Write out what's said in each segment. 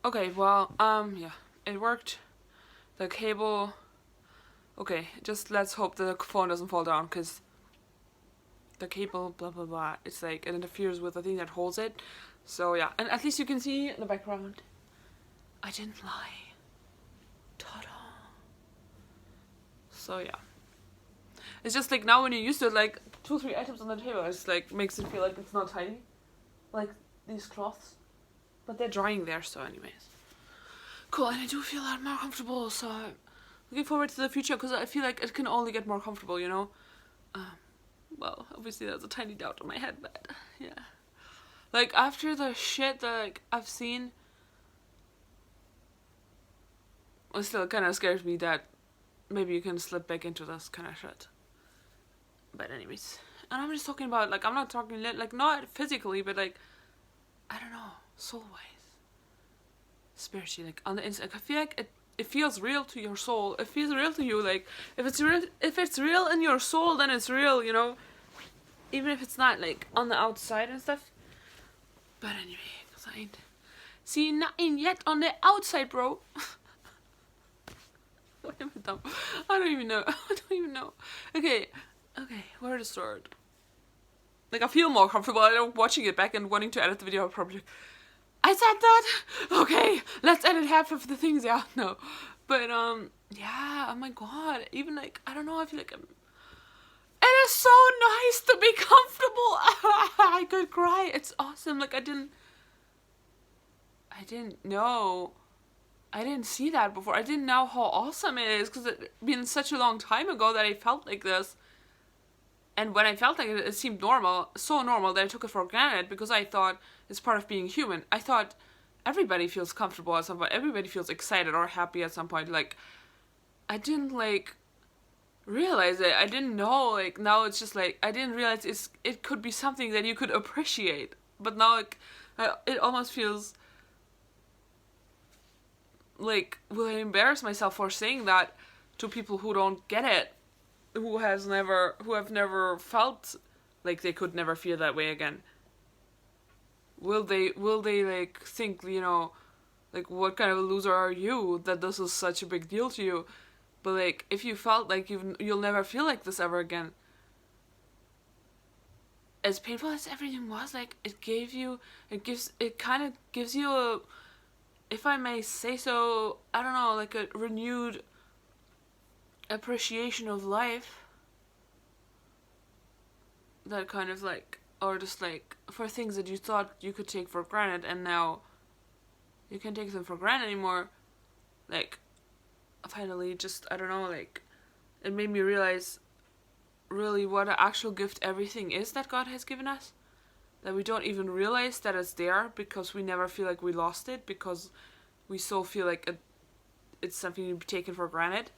Okay, well, yeah, it worked. The cable. Okay, just let's hope the phone doesn't fall down because the cable, blah blah blah. It's like it interferes with the thing that holds it. So yeah, and at least you can see in the background. I didn't lie. Ta-da! So yeah, it's just like now when you're used to it, like 2 or 3 items on the table, it's like makes it feel like it's not tiny, like these cloths, but they're drying there. So anyways, cool, and I do feel a lot more comfortable. So I'm looking forward to the future because I feel like it can only get more comfortable. Um, well, obviously there's a tiny doubt in my head, but yeah. Like after the shit that like I've seen, it still kind of scares me that maybe you can slip back into this kind of shit. But anyways, and I'm just talking about like I'm not talking like not physically, but like I don't know, soul wise, spiritually, like on the inside. Like, I feel like it feels real to your soul. It feels real to you. Like if it's real in your soul, then it's real. Even if it's not like on the outside and stuff. But anyway, cause I ain't see nothing yet on the outside, bro. What am I dumb? I don't even know. I don't even know. Okay, where to start? Like I feel more comfortable. I don't watching it back and wanting to edit the video. Probably. I said that. Okay, let's edit half of the things out. No, but yeah. Oh my god. Even like I don't know. I feel like it is so nice to be comfortable. I could cry. It's awesome. Like I didn't know. I didn't see that before. I didn't know how awesome it is because it's been such a long time ago that I felt like this. And when I felt like it seemed normal, so normal that I took it for granted because I thought it's part of being human. I thought everybody feels comfortable at some point. Everybody feels excited or happy at some point. Like, I didn't, like, realize it. I didn't know, like, now it's just, like, I didn't realize it could be something that you could appreciate. But now, like, it almost feels like, will I embarrass myself for saying that to people who don't get it? Who have never felt like they could never feel that way again. Will they like think, like what kind of a loser are you that this is such a big deal to you? But like if you felt like you'll never feel like this ever again, as painful as everything was, like it kind of gives you a, if I may say so, I don't know, like a renewed appreciation of life, that kind of like, or just like for things that you thought you could take for granted and now you can't take them for granted anymore. Like finally, just I don't know, like it made me realize really what an actual gift everything is that God has given us, that we don't even realize that it's there because we never feel like we lost it because we so feel like it's something to be taken for granted.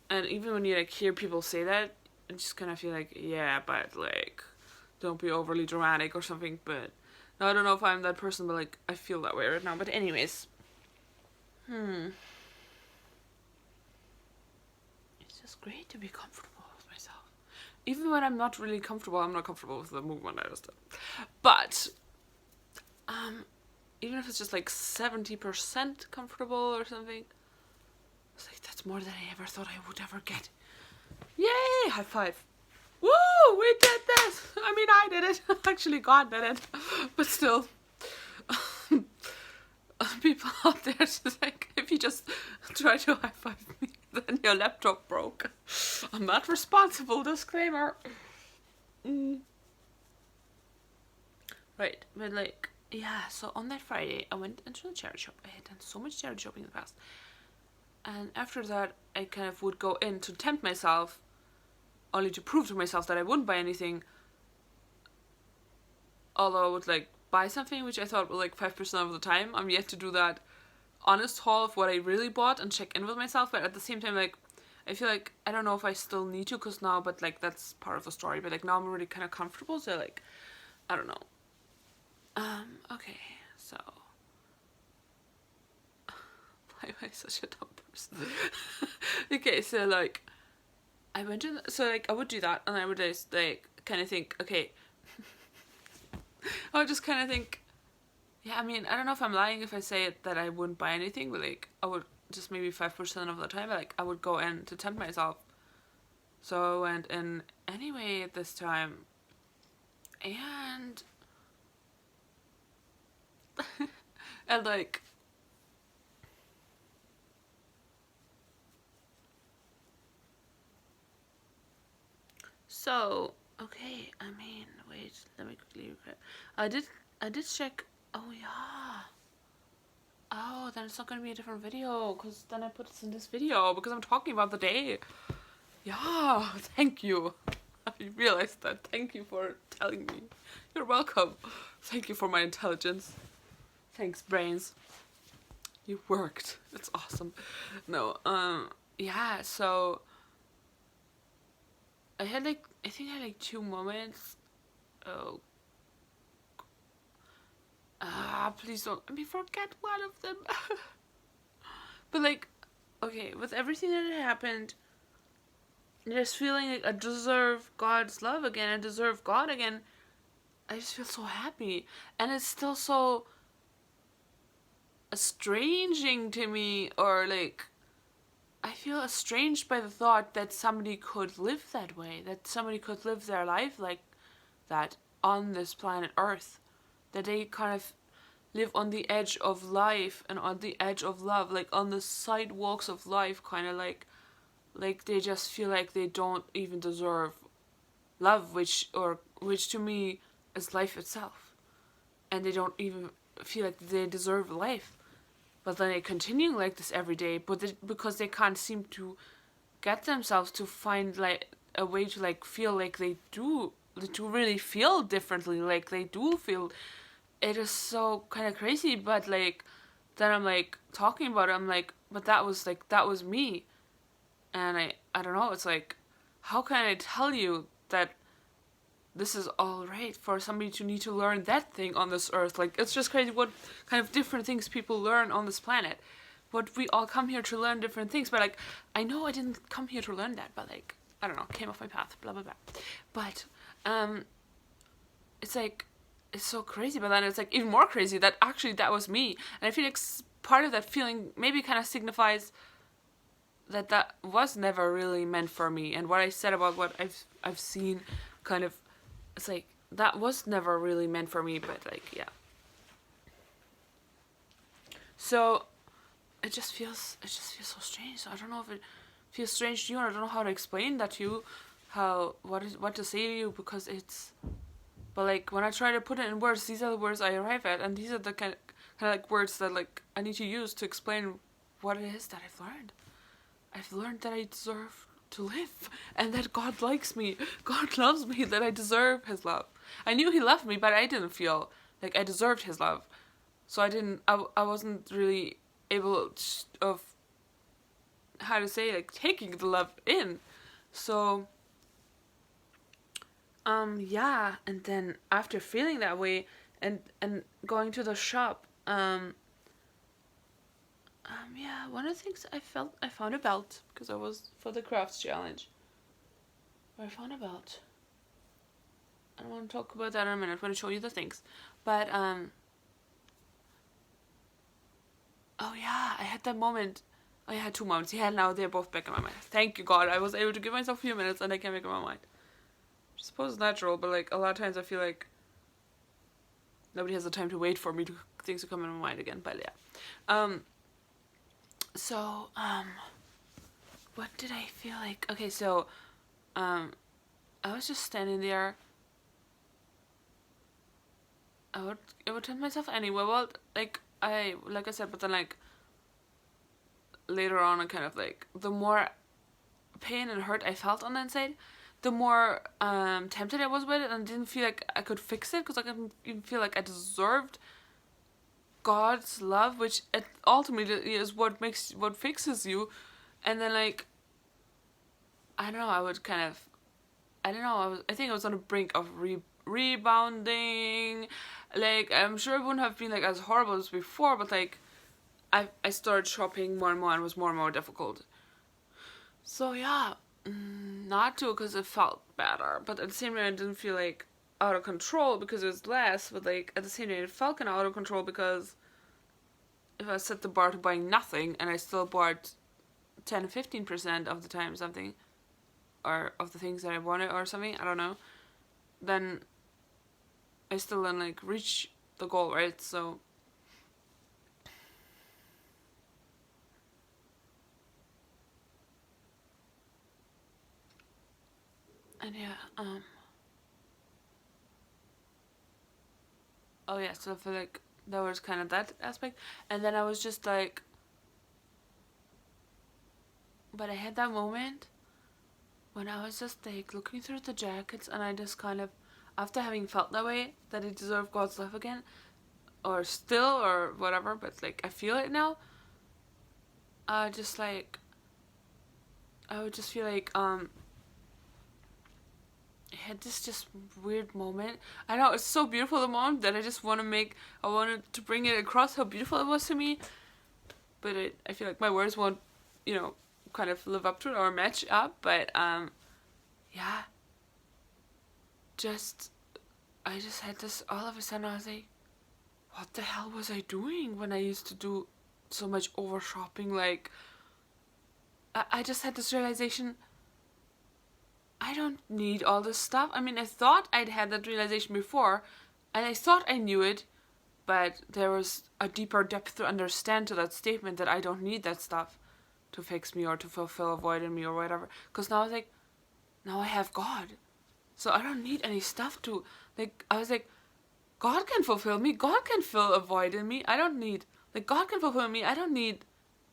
And even when you like hear people say that, I just kind of feel like, yeah, but like, don't be overly dramatic or something. But now I don't know if I'm that person, but like, I feel that way right now. But anyways, it's just great to be comfortable with myself. Even when I'm not really comfortable, I'm not comfortable with the movement I just did. But even if it's just like 70% comfortable or something, it's like that's more than I ever thought I would ever get. Yay! High five. Woo! We did this! I mean, I did it. Actually, God did it. But still. People out there just like, if you just try to high five me, then your laptop broke. I'm not responsible, disclaimer. Right, but like, yeah, so on that Friday, I went into the charity shop. I had done so much charity shopping in the past. And after that, I kind of would go in to tempt myself, only to prove to myself that I wouldn't buy anything. Although I would like buy something, which I thought was like 5% of the time. I'm yet to do that honest haul of what I really bought and check in with myself. But at the same time, like, I feel like I don't know if I still need to, because now, but like that's part of the story. But like now I'm already kind of comfortable, so like, I don't know. Okay, so why am I such a dumb person? Okay, so like, I went to so like I would do that, and I would just like kind of think, okay, I would just kind of think, Yeah, I mean, I don't know if I'm lying if I say it that I wouldn't buy anything, but like I would just maybe 5% of the time, but like I would go in to tempt myself. So I went in anyway at this time, and and like so okay. I mean, wait, let me quickly recap. I did check. Oh yeah. Oh, then it's not gonna be a different video because then I put this in this video because I'm talking about the day. Yeah, thank you. I realized that. Thank you for telling me. You're welcome. Thank you for my intelligence. Thanks, brains. You worked. It's awesome. No, yeah, so I think I had like two moments. Oh, please don't let me forget one of them. But like, okay, with everything that had happened, just feeling like I deserve God's love again, I deserve God again. I just feel so happy, and it's still so estranging to me, or like I feel estranged by the thought that somebody could live that way, that somebody could live their life like that on this planet Earth, that they kind of live on the edge of life and on the edge of love, like on the sidewalks of life, kind of like they just feel like they don't even deserve love, which to me is life itself, and they don't even feel like they deserve life. But then they continue like this every day, because they can't seem to get themselves to find like a way to like feel like they do, to really feel differently, like they do feel. It is so kind of crazy, but like then I'm like talking about it, I'm like, but that was me, and I don't know, it's like, how can I tell you that this is all right for somebody to need to learn that thing on this earth? Like, it's just crazy what kind of different things people learn on this planet. What we all come here to learn different things, but like, I know I didn't come here to learn that, but like, I don't know, came off my path, blah blah blah. But it's like, it's so crazy, but then it's like even more crazy that actually that was me, and I feel like part of that feeling maybe kind of signifies that that was never really meant for me, and what I said about what I've seen, kind of, it's like that was never really meant for me, but like, yeah. So it just feels so strange. So I don't know if it feels strange to you, and I don't know how to explain that to you, what to say to you, because it's, but like when I try to put it in words, these are the words I arrive at, and these are the kind of like words that like I need to use to explain what it is that I've learned. I've learned that I deserve to live, and that God likes me. God loves me, that I deserve his love. I knew he loved me, but I didn't feel like I deserved his love. So I wasn't really able of, how to say, like, taking the love in. So, yeah, and then after feeling that way, and going to the shop, yeah, one of the things I found a belt, because I was for the crafts challenge. I found a belt. I don't want to talk about that in a minute. I'm going to show you the things. But, oh yeah, I had that moment. I had two moments. Yeah, now they're both back in my mind. Thank you, God. I was able to give myself a few minutes and I can make up my mind. I suppose it's natural, but like a lot of times I feel like nobody has the time to wait for me to things to come in my mind again. But yeah. So, what did I feel like? Okay, so, I was just standing there. I would tell myself anyway. Well, like I said, but then like later on, I kind of like, the more pain and hurt I felt on the inside, the more tempted I was with it, and didn't feel like I could fix it, because I didn't even feel like I deserved God's love, which it ultimately is what fixes you. And then like, I don't know, I would kind of, I don't know, I think I was on the brink of rebounding. Like, I'm sure it wouldn't have been like as horrible as before, but like I started shopping more and more, and it was more and more difficult. So yeah, not to, because it felt better, but at the same time I didn't feel like out of control because it was less, but like at the same time it felt kind of out of control because if I set the bar to buying nothing and I still bought 10-15% of the time something, or of the things that I wanted or something, I don't know, then I still then like reach the goal, right? So and yeah, oh yeah, so I feel like that was kind of that aspect, and then I was just like, but I had that moment when I was just like looking through the jackets, and I just kind of, after having felt that way, that I deserve God's love again, or still, or whatever, but like I feel it now. Just like I would just feel like I had this just weird moment. I know it's so beautiful the moment that I wanted to bring it across how beautiful it was to me, but I feel like my words won't, kind of live up to it or match up. But yeah, just I just had this all of a sudden. I was like, what the hell was I doing when I used to do so much over shopping? Like, I just had this realization. I don't need all this stuff. I mean, I thought I'd had that realization before, and I thought I knew it, but there was a deeper depth to understand to that statement that I don't need that stuff to fix me or to fulfill a void in me or whatever. Because now I was like, now I have God. So I don't need any stuff to, like, I was like, God can fulfill me. God can fill a void in me. I don't need, like, God can fulfill me. I don't need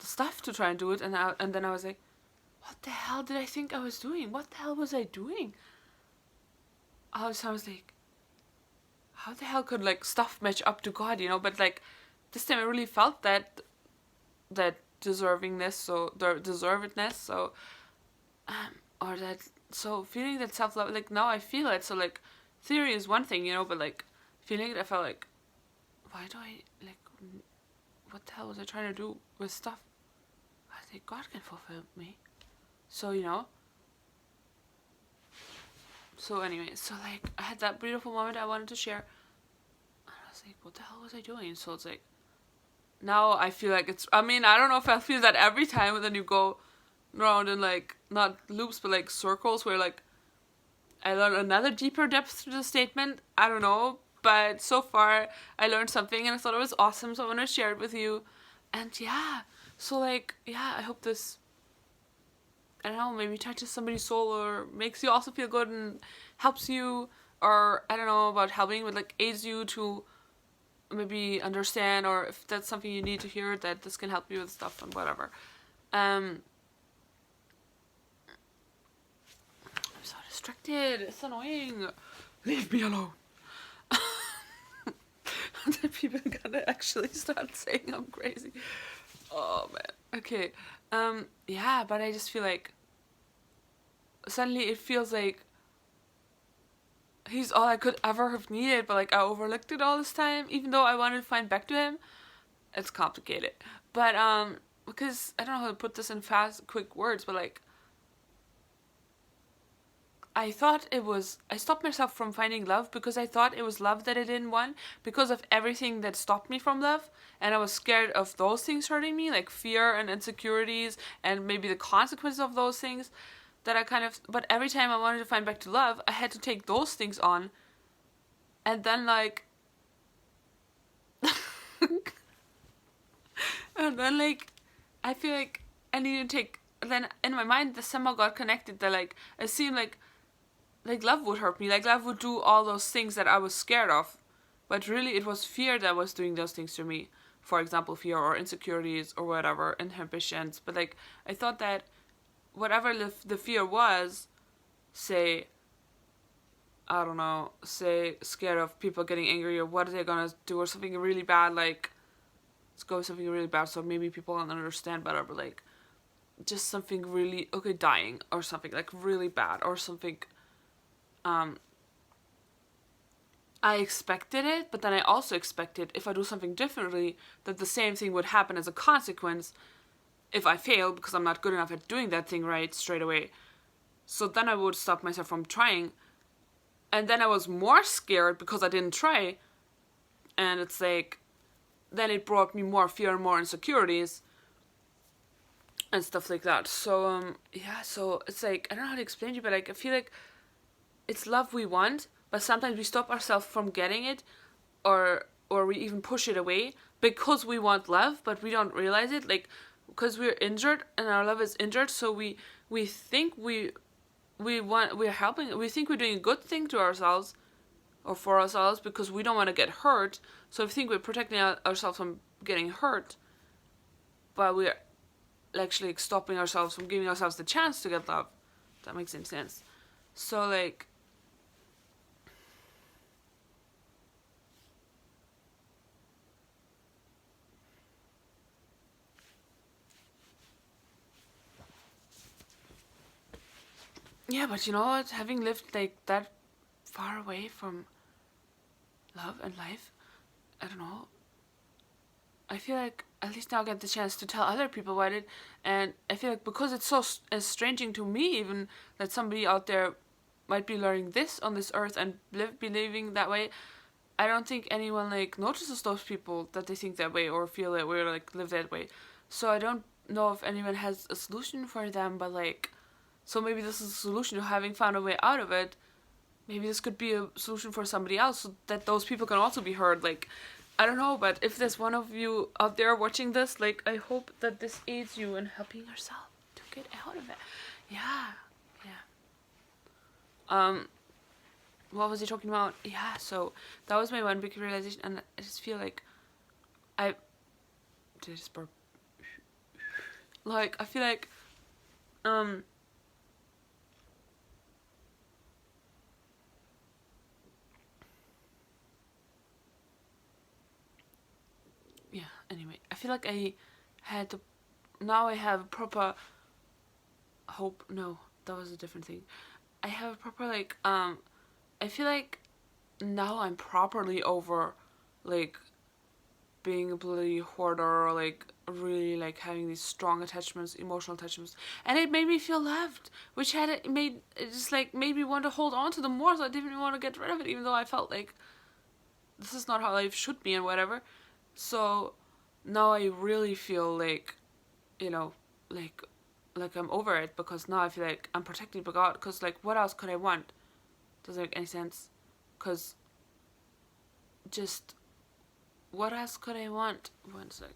the stuff to try and do it. And then I was like, what the hell did I think I was doing? What the hell was I doing? I was like, how the hell could like stuff match up to God, But like this time I really felt that deservingness, so the deservedness, so or that, so feeling that self love, like now I feel it. So like theory is one thing, but like feeling it, I felt like, why do I like? What the hell was I trying to do with stuff? I think God can fulfill me. So, So anyway, so like I had that beautiful moment I wanted to share. And I was like, what the hell was I doing? So it's like, now I feel like I don't know if I feel that every time, but then you go around in like, not loops, but like circles where like I learned another deeper depth to the statement. I don't know. But so far I learned something and I thought it was awesome. So I want to share it with you. And yeah, so like, yeah, I hope this, I don't know, maybe touches somebody's soul or makes you also feel good and helps you, or I don't know about helping, but like aids you to maybe understand, or if that's something you need to hear, that this can help you with stuff and whatever. I'm so distracted. It's annoying. Leave me alone. Then people gonna actually start saying I'm crazy. Oh man. Okay. Yeah, but I just feel like suddenly it feels like he's all I could ever have needed, but like I overlooked it all this time, even though I wanted to find back to him. It's complicated. But because I don't know how to put this in fast, quick words, but like I stopped myself from finding love because I thought it was love that I didn't want, because of everything that stopped me from love. And I was scared of those things hurting me, like fear and insecurities and maybe the consequences of those things that but every time I wanted to find back to love, I had to take those things on. And then like, and then like, I feel like I need to take, then in my mind, this somehow got connected that like, it seemed like love would hurt me, like love would do all those things that I was scared of, but really it was fear that was doing those things to me. For example, fear or insecurities or whatever, inhibitions. But like I thought that whatever the fear was, say, I don't know, say scared of people getting angry or what are they gonna do or something really bad, like let's go with something really bad so maybe people don't understand better, but like just something really, okay, dying or something like really bad or something. I expected it, but then I also expected if I do something differently that the same thing would happen as a consequence if I fail because I'm not good enough at doing that thing right straight away. So then I would stop myself from trying. And then I was more scared because I didn't try. And it's like, then it brought me more fear and more insecurities and stuff like that. So, yeah, so it's like, I don't know how to explain to you, but like, I feel like it's love we want, but sometimes we stop ourselves from getting it, or we even push it away because we want love, but we don't realize it. Like, because we're injured and our love is injured, so we think we're helping. We think we're doing a good thing to ourselves or for ourselves because we don't want to get hurt. So we think we're protecting ourselves from getting hurt, but we're actually stopping ourselves from giving ourselves the chance to get love. If that makes any sense. So like, yeah, but you know what? Having lived like that far away from love and life, I don't know. I feel like at least now I get the chance to tell other people about it, and I feel like because it's so estranging to me, even that somebody out there might be learning this on this earth and believing that way. I don't think anyone like notices those people that they think that way or feel that way or like live that way. So I don't know if anyone has a solution for them, but like, so maybe this is a solution to having found a way out of it. Maybe this could be a solution for somebody else so that those people can also be heard. Like, I don't know, but if there's one of you out there watching this, like, I hope that this aids you in helping yourself to get out of it. Yeah, yeah. What was he talking about? Yeah, so that was my one big realization, and I just feel like I did I just burp. Like, I feel like, um, yeah, anyway, I feel like I had to, now I have proper hope. No, that was a different thing. I have a proper, like, I feel like now I'm properly over, like, being a bloody hoarder or, like, really, like, having these strong attachments, emotional attachments. And it made me feel loved, which had it made, it just, like, made me want to hold on to them more, so I didn't even want to get rid of it, even though I felt like this is not how life should be and whatever. So now I really feel like, you know, like like I'm over it because now I feel like I'm protected by God. Because like, what else could I want? Doesn't make any sense. Because just what else could I want? One sec.